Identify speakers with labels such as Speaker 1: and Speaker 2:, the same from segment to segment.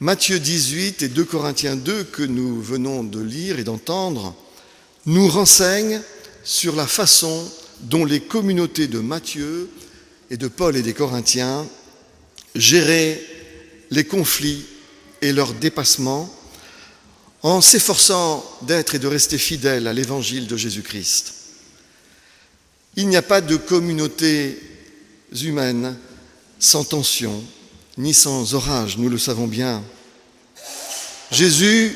Speaker 1: Matthieu 18 et 2 Corinthiens 2 que nous venons de lire et d'entendre nous renseignent sur la façon dont les communautés de Matthieu et de Paul et des Corinthiens géraient les conflits et leurs dépassements en s'efforçant d'être et de rester fidèles à l'évangile de Jésus-Christ. Il n'y a pas de communauté humaine sans tension, ni sans orage, nous le savons bien. Jésus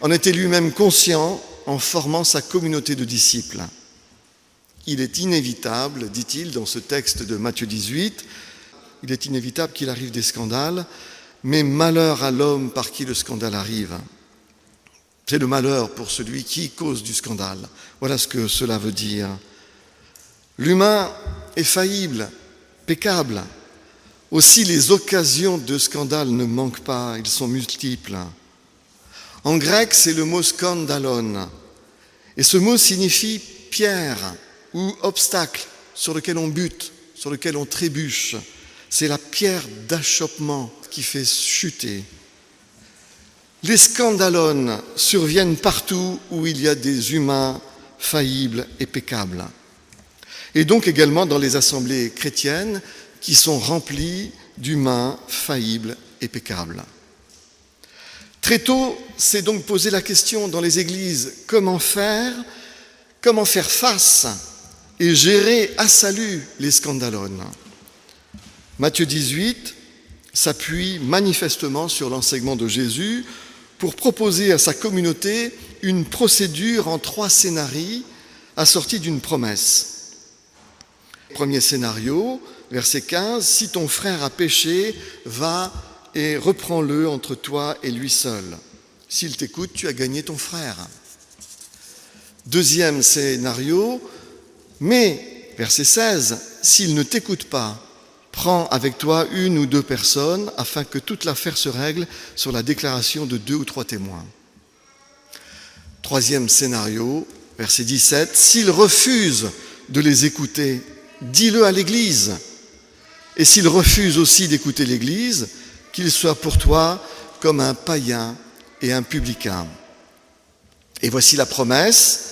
Speaker 1: en était lui-même conscient en formant sa communauté de disciples. Il est inévitable, dit-il dans ce texte de Matthieu 18, il est inévitable qu'il arrive des scandales, mais malheur à l'homme par qui le scandale arrive. C'est le malheur pour celui qui cause du scandale. Voilà ce que cela veut dire. L'humain est faillible, pécable. Aussi les occasions de scandale ne manquent pas, ils sont multiples. En grec, c'est le mot skandalon. Et ce mot signifie pierre ou obstacle sur lequel on bute, sur lequel on trébuche. C'est la pierre d'achoppement qui fait chuter. Les scandalones surviennent partout où il y a des humains faillibles et peccables. Et donc également dans les assemblées chrétiennes qui sont remplies d'humains faillibles et peccables. Très tôt, s'est donc posé la question dans les églises, comment faire face et gérer à salut les scandalones. Matthieu 18 s'appuie manifestement sur l'enseignement de Jésus pour proposer à sa communauté une procédure en 3 scénarios assortis d'une promesse. Premier scénario, verset 15, « Si ton frère a péché, va et reprends-le entre toi et lui seul. S'il t'écoute, tu as gagné ton frère. » Deuxième scénario, « Mais, verset 16, s'il ne t'écoute pas, prends avec toi 1 ou 2 personnes afin que toute l'affaire se règle sur la déclaration de 2 ou 3 témoins. » Troisième scénario, verset 17, « S'il refuse de les écouter, dis-le à l'Église. Et s'il refuse aussi d'écouter l'Église, qu'il soit pour toi comme un païen et un publicain. Et voici la promesse.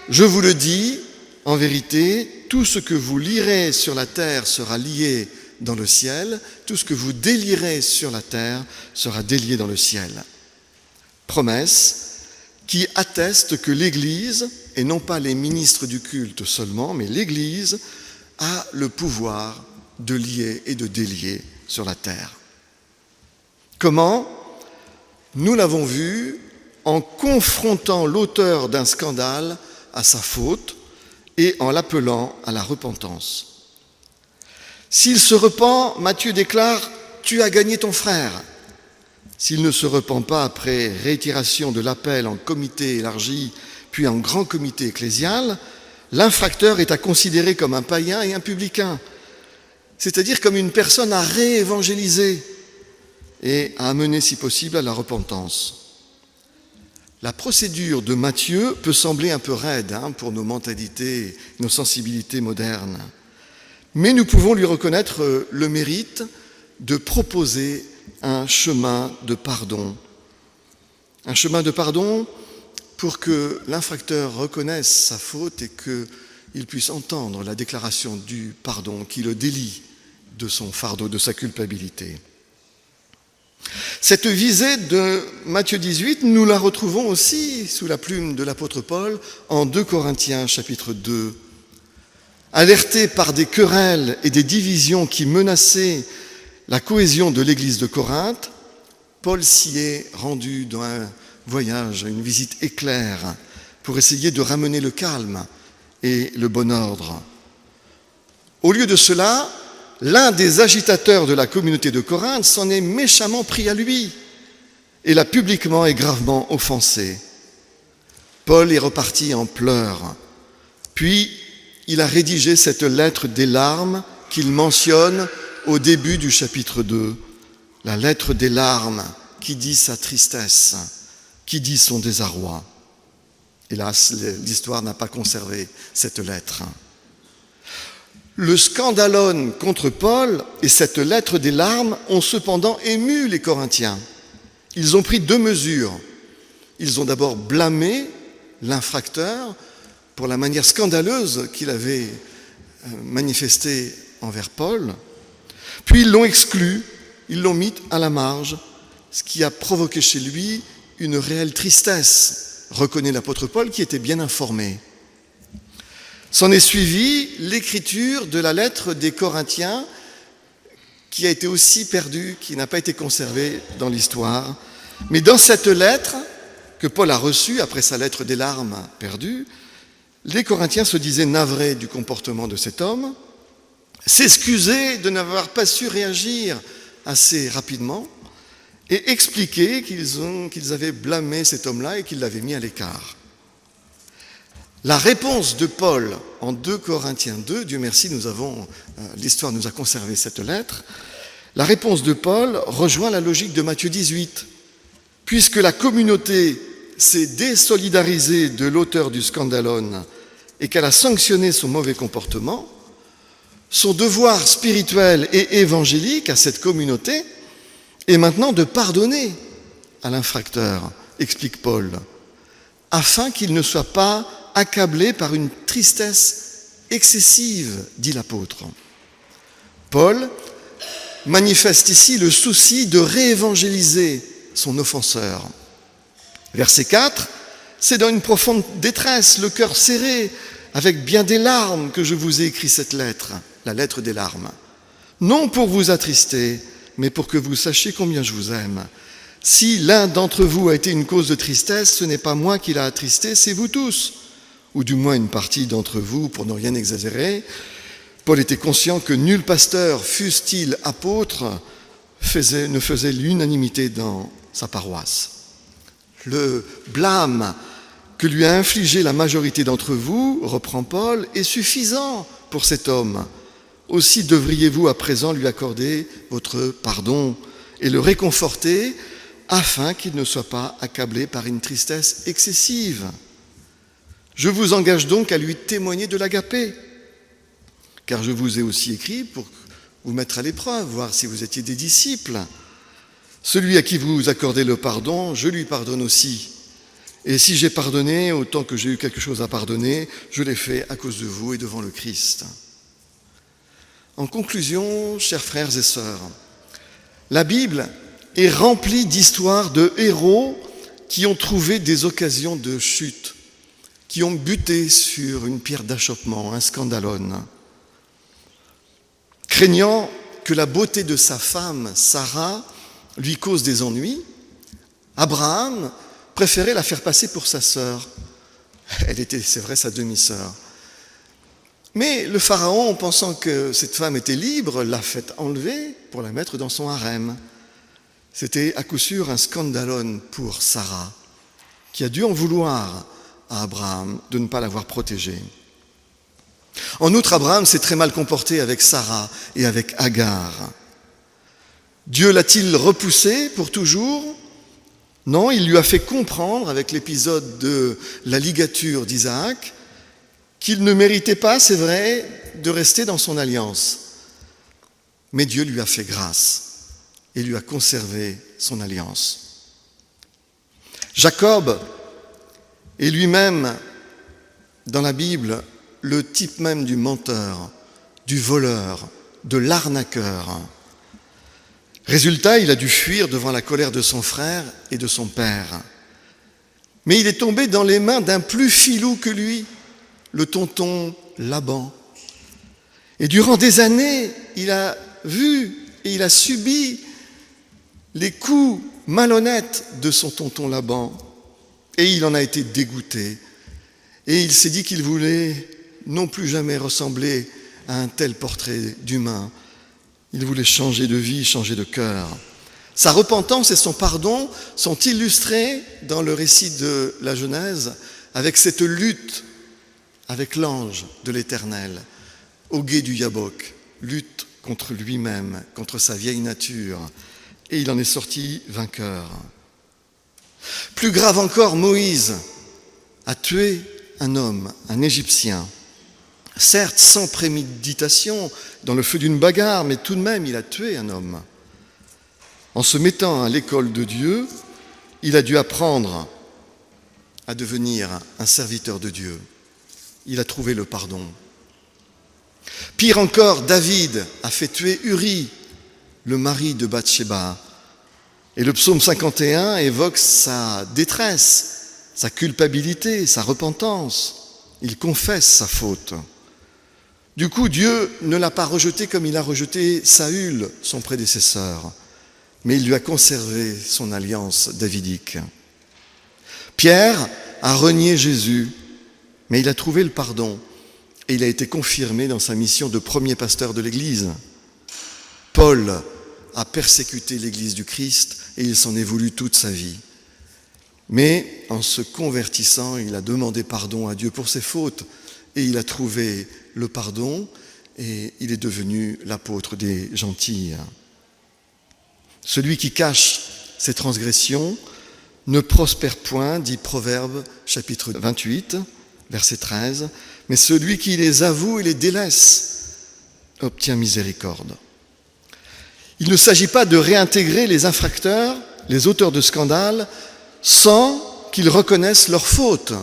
Speaker 1: Je vous le dis, en vérité, tout ce que vous lierez sur la terre sera lié dans le ciel, tout ce que vous délierez sur la terre sera délié dans le ciel. Promesse qui atteste que l'Église, et non pas les ministres du culte seulement, mais l'Église a le pouvoir de lier et de délier sur la terre. Comment ? Nous l'avons vu en confrontant l'auteur d'un scandale à sa faute et en l'appelant à la repentance. S'il se repent, Matthieu déclare « Tu as gagné ton frère ». S'il ne se repent pas après réitération de l'appel en comité élargi, puis en grand comité ecclésial, l'infracteur est à considérer comme un païen et un publicain, c'est-à-dire comme une personne à réévangéliser et à amener, si possible, à la repentance. La procédure de Matthieu peut sembler un peu raide pour nos mentalités, nos sensibilités modernes, mais nous pouvons lui reconnaître le mérite de proposer un chemin de pardon. Un chemin de pardon pour que l'infracteur reconnaisse sa faute et qu'il puisse entendre la déclaration du pardon qui le délie de son fardeau, de sa culpabilité. Cette visée de Matthieu 18, nous la retrouvons aussi sous la plume de l'apôtre Paul en 2 Corinthiens chapitre 2. Alerté par des querelles et des divisions qui menaçaient la cohésion de l'église de Corinthe, Paul s'y est rendu dans un voyage, une visite éclair, pour essayer de ramener le calme et le bon ordre. Au lieu de cela, l'un des agitateurs de la communauté de Corinthe s'en est méchamment pris à lui et l'a publiquement et gravement offensé. Paul est reparti en pleurs. Puis, il a rédigé cette lettre des larmes qu'il mentionne au début du chapitre 2. La lettre des larmes qui dit sa tristesse, qui dit son désarroi. Hélas, l'histoire n'a pas conservé cette lettre. Le scandalone contre Paul et cette lettre des larmes ont cependant ému les Corinthiens. Ils ont pris 2 mesures. Ils ont d'abord blâmé l'infracteur pour la manière scandaleuse qu'il avait manifestée envers Paul, puis ils l'ont exclu, ils l'ont mis à la marge, ce qui a provoqué chez lui une réelle tristesse, reconnaît l'apôtre Paul qui était bien informé. S'en est suivi l'écriture de la lettre des Corinthiens qui a été aussi perdue, qui n'a pas été conservée dans l'histoire. Mais dans cette lettre que Paul a reçue après sa lettre des larmes perdue, les Corinthiens se disaient navrés du comportement de cet homme, s'excusaient de n'avoir pas su réagir assez rapidement et expliquaient qu'ils avaient blâmé cet homme-là et qu'ils l'avaient mis à l'écart. La réponse de Paul en 2 Corinthiens 2, Dieu merci, l'histoire nous a conservé cette lettre, la réponse de Paul rejoint la logique de Matthieu 18. Puisque la communauté s'est désolidarisée de l'auteur du scandalon et qu'elle a sanctionné son mauvais comportement, son devoir spirituel et évangélique à cette communauté est maintenant de pardonner à l'infracteur, explique Paul, afin qu'il ne soit pas accablé par une tristesse excessive, dit l'apôtre. Paul manifeste ici le souci de réévangéliser son offenseur. Verset 4, c'est dans une profonde détresse, le cœur serré, avec bien des larmes que je vous ai écrit cette lettre, la lettre des larmes. Non pour vous attrister, mais pour que vous sachiez combien je vous aime. Si l'un d'entre vous a été une cause de tristesse, ce n'est pas moi qui l'a attristé, c'est vous tous, ou du moins une partie d'entre vous, pour ne rien exagérer. Paul était conscient que nul pasteur, fût-il apôtre, ne faisait l'unanimité dans sa paroisse. Le blâme que lui a infligé la majorité d'entre vous, reprend Paul, est suffisant pour cet homme. Aussi devriez-vous à présent lui accorder votre pardon et le réconforter afin qu'il ne soit pas accablé par une tristesse excessive. Je vous engage donc à lui témoigner de l'agapé, car je vous ai aussi écrit pour vous mettre à l'épreuve, voir si vous étiez des disciples. Celui à qui vous accordez le pardon, je lui pardonne aussi. Et si j'ai pardonné, autant que j'ai eu quelque chose à pardonner, je l'ai fait à cause de vous et devant le Christ. En conclusion, chers frères et sœurs, la Bible est remplie d'histoires de héros qui ont trouvé des occasions de chute, qui ont buté sur une pierre d'achoppement, un scandalon. Craignant que la beauté de sa femme, Sarah, lui cause des ennuis, Abraham préférait la faire passer pour sa sœur. Elle était, c'est vrai, sa demi-sœur. Mais le pharaon, pensant que cette femme était libre, l'a fait enlever pour la mettre dans son harem. C'était à coup sûr un scandalon pour Sarah, qui a dû en vouloir à Abraham de ne pas l'avoir protégée. En outre, Abraham s'est très mal comporté avec Sarah et avec Agar. Dieu l'a-t-il repoussé pour toujours ? Non, il lui a fait comprendre, avec l'épisode de la ligature d'Isaac, qu'il ne méritait pas, c'est vrai, de rester dans son alliance. Mais Dieu lui a fait grâce et lui a conservé son alliance. Jacob est lui-même, dans la Bible, le type même du menteur, du voleur, de l'arnaqueur. Résultat, il a dû fuir devant la colère de son frère et de son père. Mais il est tombé dans les mains d'un plus filou que lui, le tonton Laban. Et durant des années, il a vu et il a subi les coups malhonnêtes de son tonton Laban. Et il en a été dégoûté. Et il s'est dit qu'il voulait non plus jamais ressembler à un tel portrait d'humain. Il voulait changer de vie, changer de cœur. Sa repentance et son pardon sont illustrés dans le récit de la Genèse avec cette lutte avec l'ange de l'Éternel au gué du Yabok, lutte contre lui-même, contre sa vieille nature, et il en est sorti vainqueur. Plus grave encore, Moïse a tué un homme, un Égyptien, certes sans préméditation, dans le feu d'une bagarre, mais tout de même il a tué un homme. En se mettant à l'école de Dieu, il a dû apprendre à devenir un serviteur de Dieu. Il a trouvé le pardon. Pire encore, David a fait tuer Uri, le mari de Bathsheba. Et le psaume 51 évoque sa détresse, sa culpabilité, sa repentance. Il confesse sa faute. Du coup, Dieu ne l'a pas rejeté comme il a rejeté Saül, son prédécesseur, mais il lui a conservé son alliance davidique. Pierre a renié Jésus, mais il a trouvé le pardon et il a été confirmé dans sa mission de premier pasteur de l'Église. Paul a persécuté l'Église du Christ et il s'en est voulu toute sa vie. Mais en se convertissant, il a demandé pardon à Dieu pour ses fautes et il a trouvé le pardon et il est devenu l'apôtre des gentils. Celui qui cache ses transgressions ne prospère point, dit Proverbe chapitre 28, verset 13, mais celui qui les avoue et les délaisse obtient miséricorde. Il ne s'agit pas de réintégrer les infracteurs, les auteurs de scandales, sans qu'ils reconnaissent leurs fautes,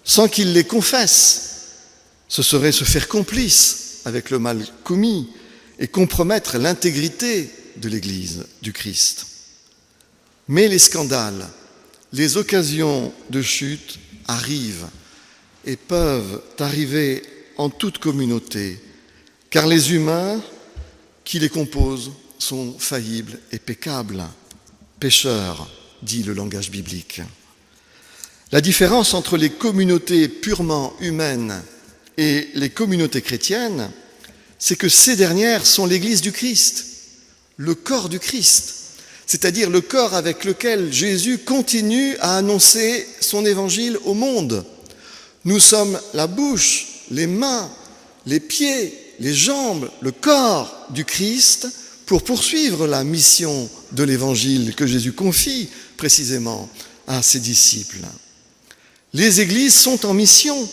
Speaker 1: sans qu'ils les confessent. Ce serait se faire complice avec le mal commis et compromettre l'intégrité de l'Église du Christ. Mais les scandales, les occasions de chute arrivent et peuvent arriver en toute communauté, car les humains qui les composent sont faillibles et peccables, pécheurs, dit le langage biblique. La différence entre les communautés purement humaines et les communautés chrétiennes, c'est que ces dernières sont l'Église du Christ, le corps du Christ, c'est-à-dire le corps avec lequel Jésus continue à annoncer son évangile au monde. Nous sommes la bouche, les mains, les pieds, les jambes, le corps du Christ pour poursuivre la mission de l'évangile que Jésus confie précisément à ses disciples. Les églises sont en mission.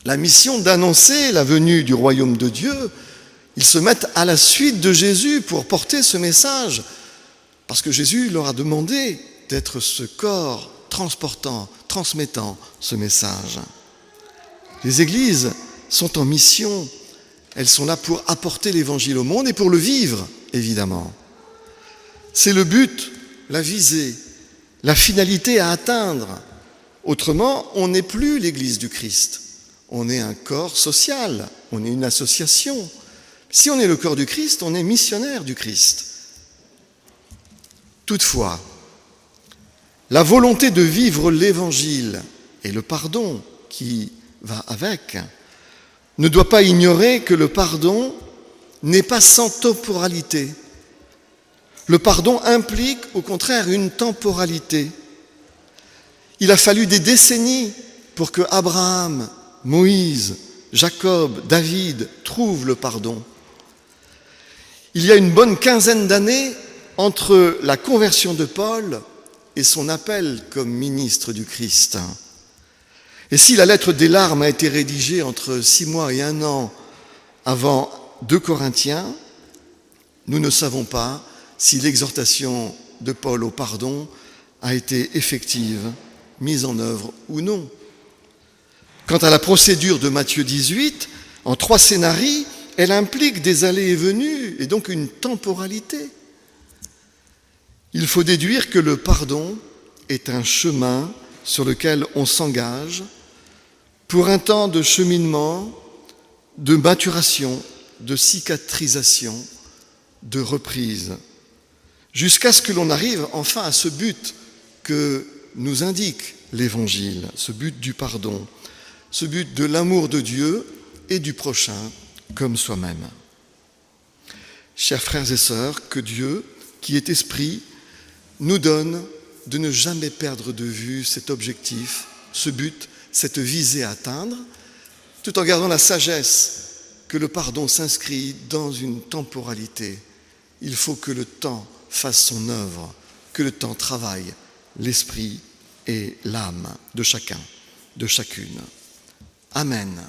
Speaker 1: La mission d'annoncer la venue du royaume de Dieu, ils se mettent à la suite de Jésus pour porter ce message, parce que Jésus leur a demandé d'être ce corps transportant, transmettant ce message. Les églises sont en mission, elles sont là pour apporter l'évangile au monde et pour le vivre, évidemment. C'est le but, la visée, la finalité à atteindre. Autrement, on n'est plus l'Église du Christ. On est un corps social, on est une association. Si on est le corps du Christ, on est missionnaire du Christ. Toutefois, la volonté de vivre l'Évangile et le pardon qui va avec ne doit pas ignorer que le pardon n'est pas sans temporalité. Le pardon implique au contraire une temporalité. Il a fallu des décennies pour que Abraham, Moïse, Jacob, David trouvent le pardon. Il y a une bonne quinzaine d'années entre la conversion de Paul et son appel comme ministre du Christ. Et si la lettre des larmes a été rédigée entre 6 mois et 1 an avant 2 Corinthiens, nous ne savons pas si l'exhortation de Paul au pardon a été effective, mise en œuvre ou non. Quant à la procédure de Matthieu 18, en 3 scénarii, elle implique des allées et venues et donc une temporalité. Il faut déduire que le pardon est un chemin sur lequel on s'engage pour un temps de cheminement, de maturation, de cicatrisation, de reprise, jusqu'à ce que l'on arrive enfin à ce but que nous indique l'Évangile, ce but du pardon, ce but de l'amour de Dieu et du prochain comme soi-même. Chers frères et sœurs, que Dieu, qui est esprit, nous donne de ne jamais perdre de vue cet objectif, ce but, cette visée à atteindre, tout en gardant la sagesse que le pardon s'inscrit dans une temporalité. Il faut que le temps fasse son œuvre, que le temps travaille l'esprit et l'âme de chacun, de chacune. Amen.